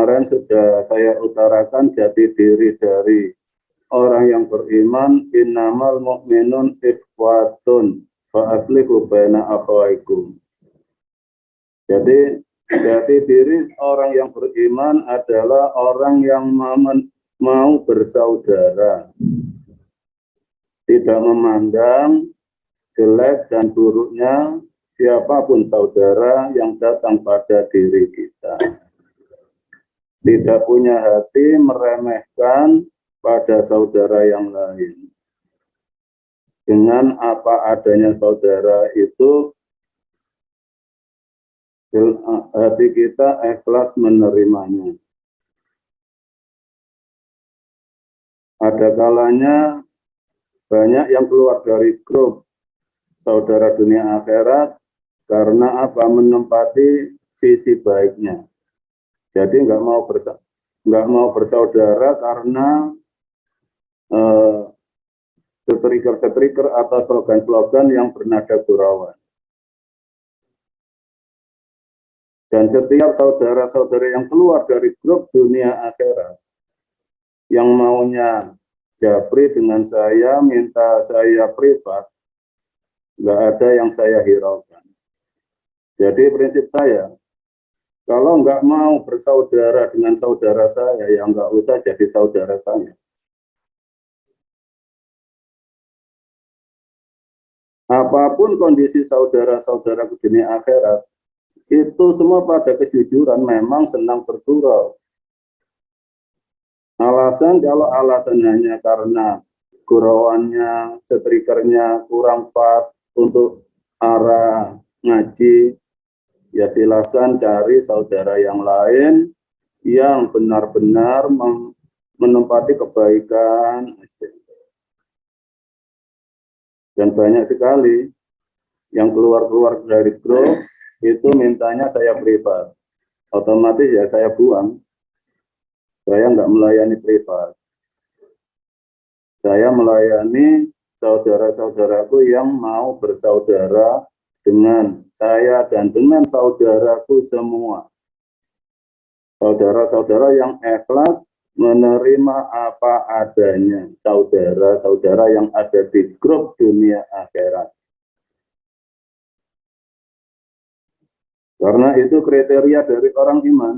kemarin sudah saya utarakan jati diri dari orang yang beriman, innamal mu'minun ikhwatun fa aslihu baina akhawaykum. Jadi jati diri orang yang beriman adalah orang yang mau bersaudara, tidak memandang jelek dan buruknya siapapun saudara yang datang pada diri kita. Tidak punya hati meremehkan pada saudara yang lain. Dengan apa adanya saudara itu, hati kita ikhlas menerimanya. Ada kalanya banyak yang keluar dari grup saudara dunia akhirat karena apa? Menempati sisi baiknya. Jadi nggak mau bersaudara karena striker atau slogan-slogan yang bernada gurauan. Dan setiap saudara-saudara yang keluar dari grup dunia akhirat, yang maunya japri dengan saya, minta saya privat, nggak ada yang saya hiraukan. Jadi prinsip saya, kalau nggak mau bersaudara dengan saudara saya, ya nggak usah jadi saudara saya. Apapun kondisi saudara-saudara di dunia akhirat, itu semua pada kejujuran memang senang bergurau. Kalau alasan hanya karena gurauannya, strikernya kurang pas untuk arah ngaji, ya silahkan cari saudara yang lain yang benar-benar menempati kebaikan. Dan banyak sekali yang keluar-keluar dari grup itu mintanya saya privat. Otomatis ya saya buang. Saya nggak melayani privat. Saya melayani saudara-saudaraku yang mau bersaudara dengan saya dan dengan saudaraku semua. Saudara-saudara yang ikhlas menerima apa adanya, saudara-saudara yang ada di grup dunia akhirat. Karena itu kriteria dari orang iman.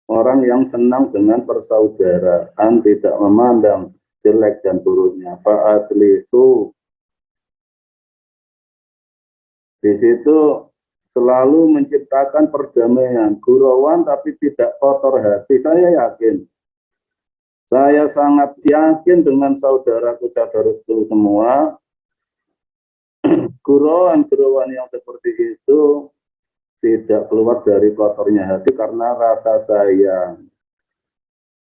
Orang yang senang dengan persaudaraan, tidak memandang jelek dan buruknya. Fa'aslihu. Di situ selalu menciptakan perdamaian, gurauan tapi tidak kotor hati. Saya yakin. Saya sangat yakin dengan saudaraku-saudaraku semua, gurauan-gurauan yang seperti itu tidak keluar dari kotornya hati karena rasa sayang,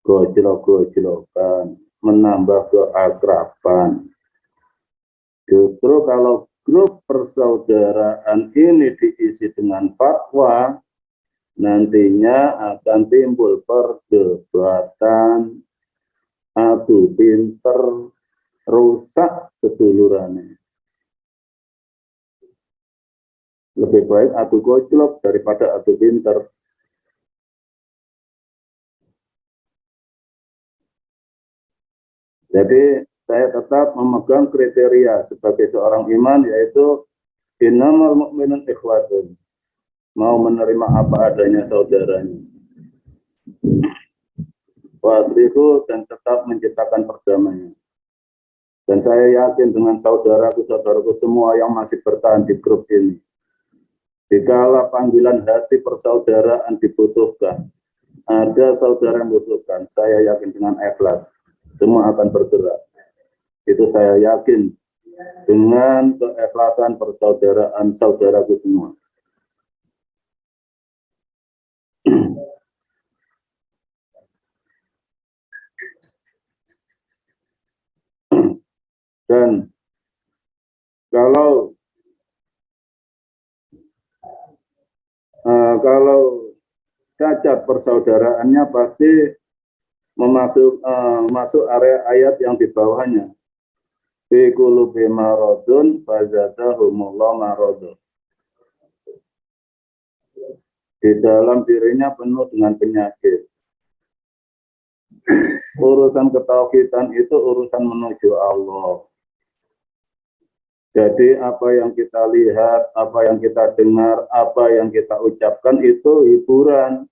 gojlok-gojlokan, menambah keakraban. Justru kalau grup persaudaraan ini diisi dengan fatwa, nantinya akan timbul perdebatan, adu pinter, rusak kedulurannya. Lebih baik adu gojlok daripada adu pinter. Jadi saya tetap memegang kriteria sebagai seorang iman, yaitu innamal mu'minun ikhwatun. Mau menerima apa adanya saudaranya. Waslihu, dan tetap menciptakan perdamaian. Dan saya yakin dengan saudaraku-saudaraku semua yang masih bertahan di grup ini. Dikala panggilan hati persaudaraan dibutuhkan, ada saudara yang membutuhkan, saya yakin dengan ikhlas, semua akan bergerak. Itu saya yakin dengan keikhlasan persaudaraan saudaraku semua. Dan kalau cacat persaudaraannya pasti masuk area ayat yang di bawahnya. Fi qulubi maradun fazadahumullahu maradun. di dalam dirinya penuh dengan penyakit. Urusan ketauhidan itu urusan menuju Allah. Jadi apa yang kita lihat, apa yang kita dengar, apa yang kita ucapkan itu hiburan.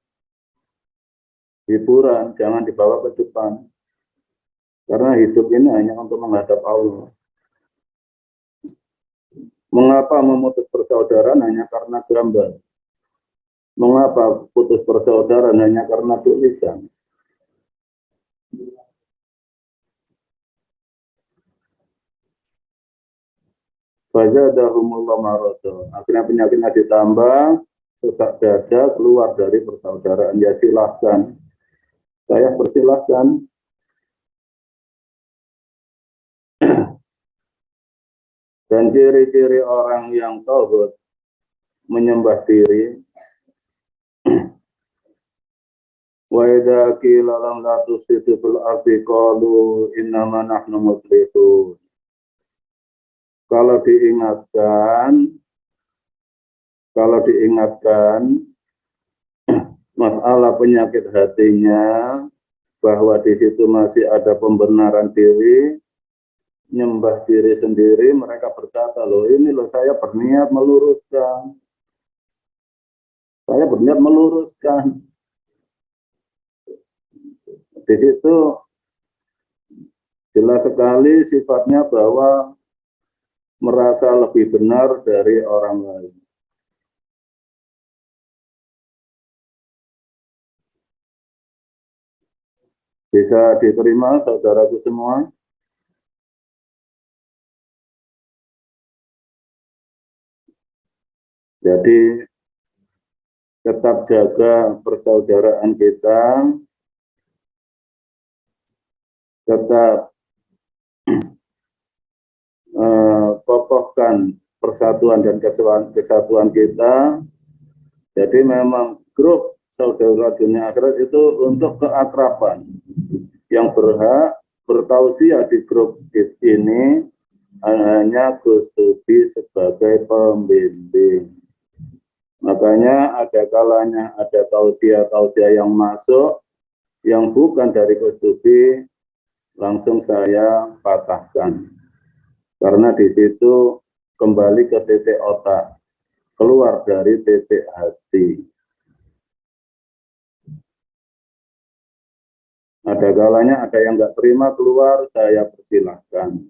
Hiburan, jangan dibawa ke depan. Karena hidup ini hanya untuk menghadap Allah. Mengapa memutus persaudaraan hanya karena gambar? Mengapa putus persaudaraan hanya karena tulisan? Fazadahumullah marada. Akhirnya penyakitnya ditambah, sesak dada, keluar dari persaudaraan. Ya silahkan. Saya persilahkan. Dan ciri-ciri orang yang tauhid menyembah diri. Wa idza qila lahum la tufsidu fil ardi qalu innama nahnu muslihun. Kalau diingatkan masalah penyakit hatinya, bahwa di situ masih ada pembenaran diri, nyembah diri sendiri, mereka berkata, loh ini loh saya berniat meluruskan. Saya berniat meluruskan. Di situ jelas sekali sifatnya bahwa merasa lebih benar dari orang lain. Bisa diterima saudaraku semua? Jadi tetap jaga persaudaraan kita, tetap kokohkan persatuan dan kesatuan kita. Jadi memang grup saudara dunia akhirat itu untuk keakraban. Yang berhak bertausiah di grup ini hanya Gus Tubi sebagai pembimbing. Makanya ada kalanya ada tausiah yang masuk yang bukan dari Gus Tubi, langsung saya patahkan. Karena di situ kembali ke titik otak, keluar dari titik hati. Ada kalanya ada yang nggak terima keluar, saya persilahkan.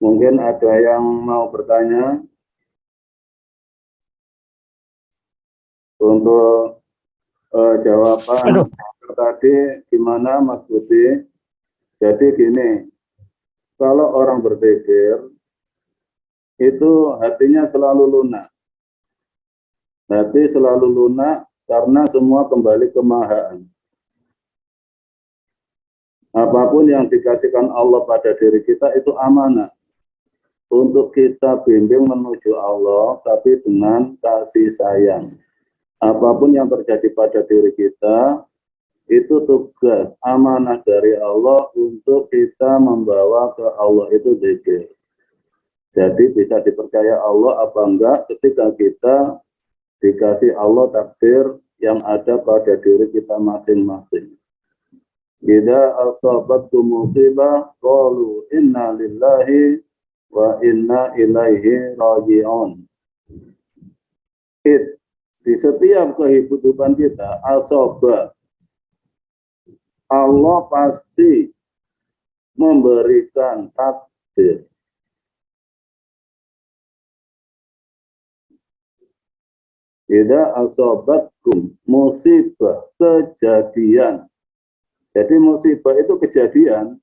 Mungkin ada yang mau bertanya untuk jawaban tadi gimana Mas Budi? Jadi gini, kalau orang berpikir itu hatinya selalu lunak. Hati selalu lunak karena semua kembali ke Mahaan. Apapun yang dikasihkan Allah pada diri kita itu amanah. Untuk kita bimbing menuju Allah, tapi dengan kasih sayang. Apapun yang terjadi pada diri kita, itu tugas amanah dari Allah untuk kita membawa ke Allah itu zikir. Jadi bisa dipercaya Allah apa enggak ketika kita dikasih Allah takdir yang ada pada diri kita masing-masing. Idza asabatkum musibah qalu inna lillahi wa inna ilaihi raji'un. Di setiap kehidupan kita, asabah, Allah pasti memberikan takdir. Idza asabatkum musibah, kejadian. Jadi musibah itu kejadian,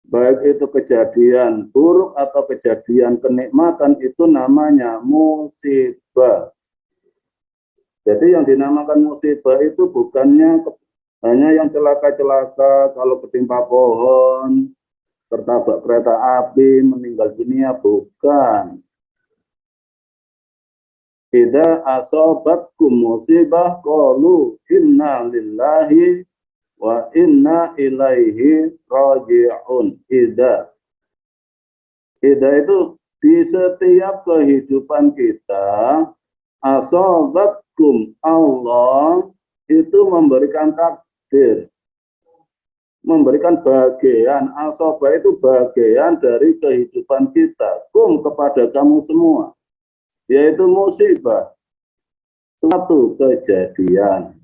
baik itu kejadian buruk atau kejadian kenikmatan, itu namanya musibah. Jadi yang dinamakan musibah itu bukannya hanya yang celaka-celaka, kalau ketimpa pohon, tertabrak kereta api, meninggal dunia, bukan. Idza asabatkum musibah qalu inna lillahi wa inna ilaihi raji'un. Ida itu di setiap kehidupan kita, asobatkum, Allah itu memberikan takdir, memberikan bagian. Asoba itu bagian dari kehidupan kita, kum, kepada kamu semua, yaitu musibah, suatu kejadian.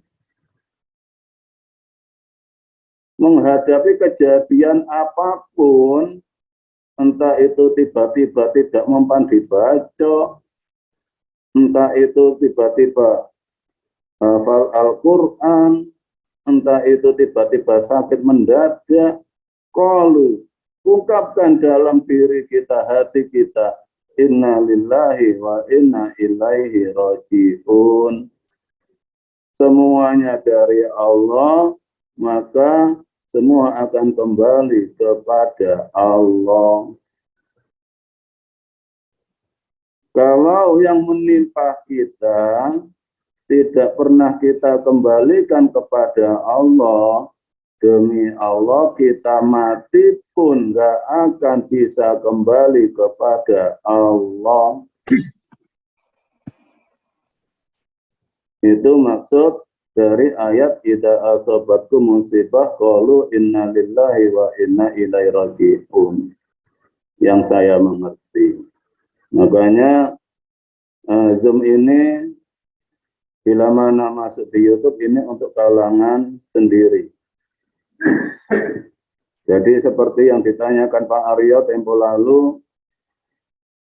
Menghadapi kejadian apapun, entah itu tiba-tiba tidak mempan dibaca, entah itu tiba-tiba hafal Al-Quran, entah itu tiba-tiba sakit mendadak, qalu, ungkapkan dalam diri kita, hati kita, inna lillahi wa inna ilaihi raji'un. Semuanya dari Allah, maka semua akan kembali kepada Allah. Kalau yang menimpa kita tidak pernah kita kembalikan kepada Allah, demi Allah kita mati pun gak akan bisa kembali kepada Allah. Itu maksud dari ayat idza asabatkum musibah qalu inna lillahi wa inna ilaihi raji'un. Yang saya mengerti. Makanya Zoom ini bila mana masuk di YouTube ini untuk kalangan sendiri. Jadi seperti yang ditanyakan Pak Aryo tempo lalu,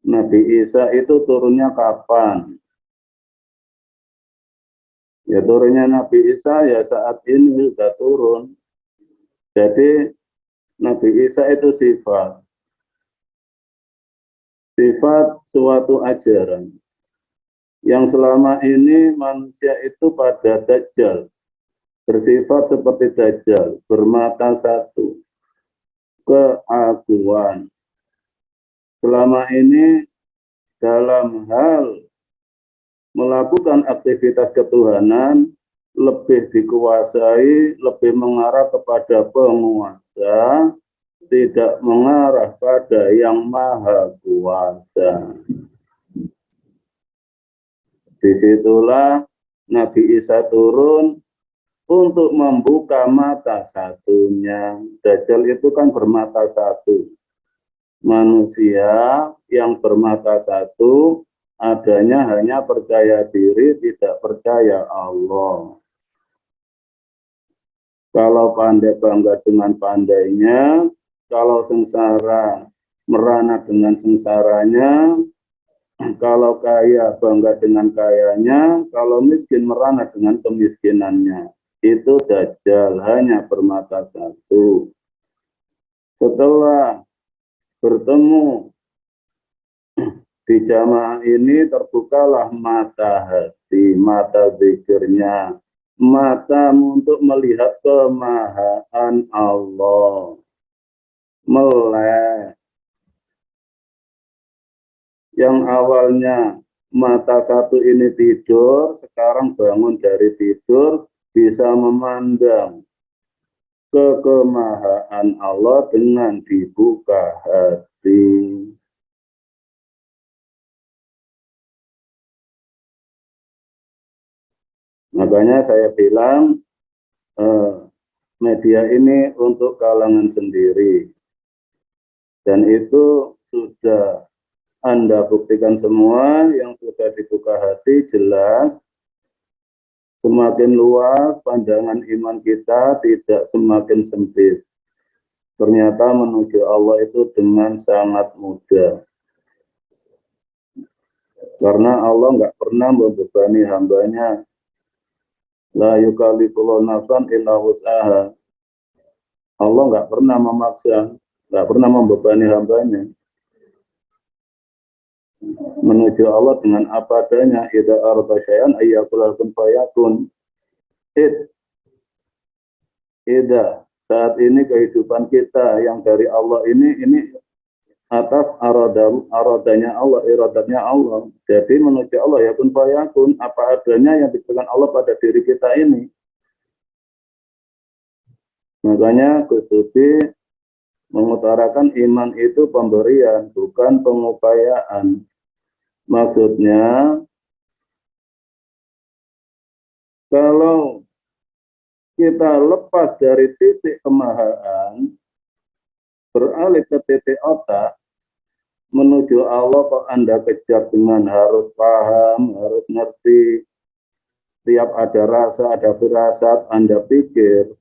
Nabi Isa itu turunnya kapan? Ya turunnya Nabi Isa ya saat ini sudah turun. Jadi Nabi Isa itu sifat suatu ajaran yang selama ini manusia itu pada Dajjal, bersifat seperti Dajjal, bermata satu, keaguan. Selama ini dalam hal melakukan aktivitas ketuhanan lebih dikuasai, lebih mengarah kepada penguasa, tidak mengarah pada yang maha kuasa. Disitulah Nabi Isa turun untuk membuka mata satunya. Dajjal itu kan bermata satu. Manusia yang bermata satu adanya hanya percaya diri, tidak percaya Allah. Kalau pandai bangga dengan pandainya, kalau sengsara merana dengan sengsaranya, kalau kaya bangga dengan kayanya, kalau miskin merana dengan kemiskinannya. Itu Dajjal, hanya bermata satu. Setelah bertemu di jamaah ini terbukalah mata hati, mata zikirnya, mata untuk melihat kemahaan Allah. Melek. Yang awalnya mata satu ini tidur, sekarang bangun dari tidur, bisa memandang kekemahaan Allah dengan dibuka hati. Makanya saya bilang media ini untuk kalangan sendiri. Dan itu sudah Anda buktikan semua, yang sudah dibuka hati jelas. Semakin luas pandangan iman kita, tidak semakin sempit. Ternyata menuju Allah itu dengan sangat mudah. Karena Allah nggak pernah membebani hambanya. La yukallifullahu nafsan illa wus'aha. Allah nggak pernah memaksa, nggak pernah membebani hambanya. Menuju Allah dengan apa adanya. Idza arada syai'an ayyaqula kun fayakun. Idza, saat ini kehidupan kita yang dari Allah ini atas aradanya Allah, iradatnya Allah. Jadi menuju Allah ya kun fayakun, apa adanya yang diberikan Allah pada diri kita ini. Makanya Gus Dubi mengutarakan iman itu pemberian, bukan pengupayaan. Maksudnya, kalau kita lepas dari titik kemahaan, beralih ke titik otak, menuju Allah kok Anda kejar dengan harus paham, harus ngerti. Tiap ada rasa, ada firasat, Anda pikir,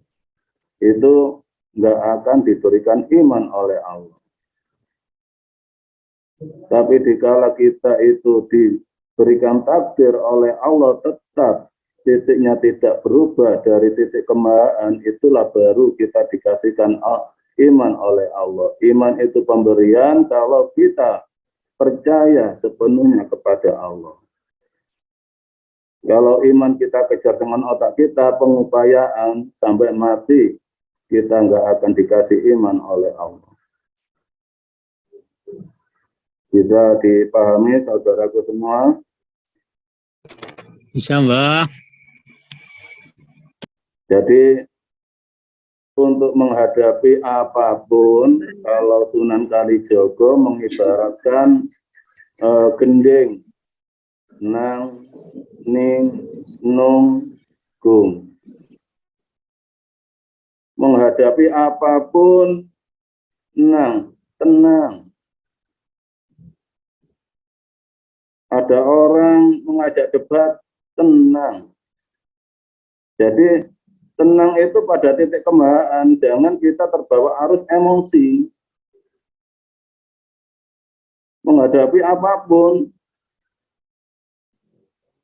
itu nggak akan diberikan iman oleh Allah. Tapi dikala kita itu diberikan takdir oleh Allah, tetap titiknya tidak berubah dari titik kemahaan, itulah baru kita dikasihkan iman oleh Allah. Iman itu pemberian kalau kita percaya sepenuhnya kepada Allah. Kalau iman kita kejar dengan otak kita, pengupayaan sampai mati, kita nggak akan dikasih iman oleh Allah. Bisa dipahami saudaraku semua? Bisa, Mbah. Jadi untuk menghadapi apapun, kalau Sunan Kalijogo mengibaratkan gending, nang, ning, nung, gung. Menghadapi apapun, nang, tenang. Ada orang mengajak debat, tenang. Jadi tenang itu pada titik kemahaan, jangan kita terbawa arus emosi. Menghadapi apapun,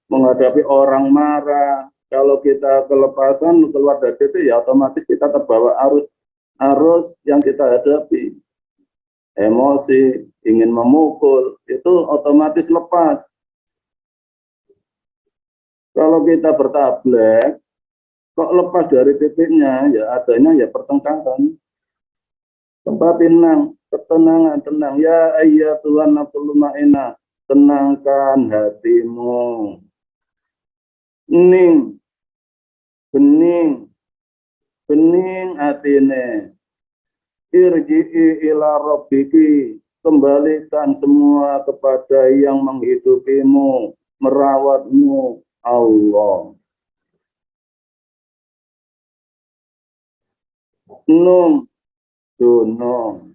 menghadapi orang marah, kalau kita kelepasan keluar dari titik, ya otomatis kita terbawa arus yang kita hadapi. Emosi, ingin memukul, itu otomatis lepas. Kalau kita bertablek, kok lepas dari titiknya, ya adanya ya pertengkaran. Tempat tenang, ketenangan, tenang. Ya ayya Tuhan nafsul ma'inah, tenangkan hatimu. Ning, bening, bening hatine. Irji'i ila rabbiki, kembalikan semua kepada yang menghidupimu, merawatmu, Allah. Nung, dunung.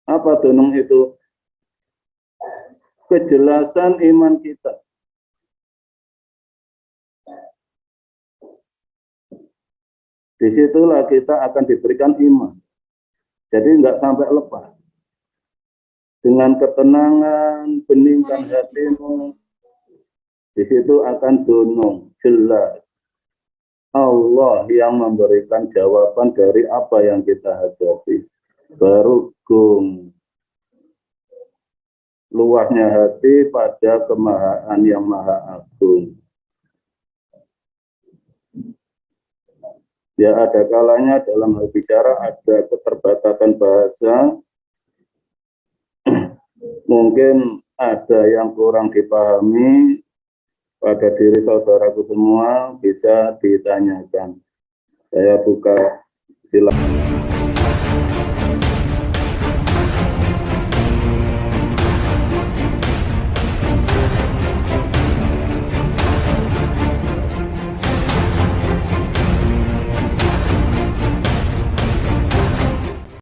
Apa dunung itu? Kejelasan iman kita. Disitulah kita akan diberikan iman. Jadi enggak sampai lepas. Dengan ketenangan, beningkan hatimu. Di situ akan dunung, jelas. Allah yang memberikan jawaban dari apa yang kita hadapi. Baru gung. Luasnya hati pada kemahaan yang maha agung. Ya ada kalanya dalam hal bicara ada keterbatasan bahasa, mungkin ada yang kurang dipahami pada diri saudaraku semua, bisa ditanyakan. Saya buka, silakan.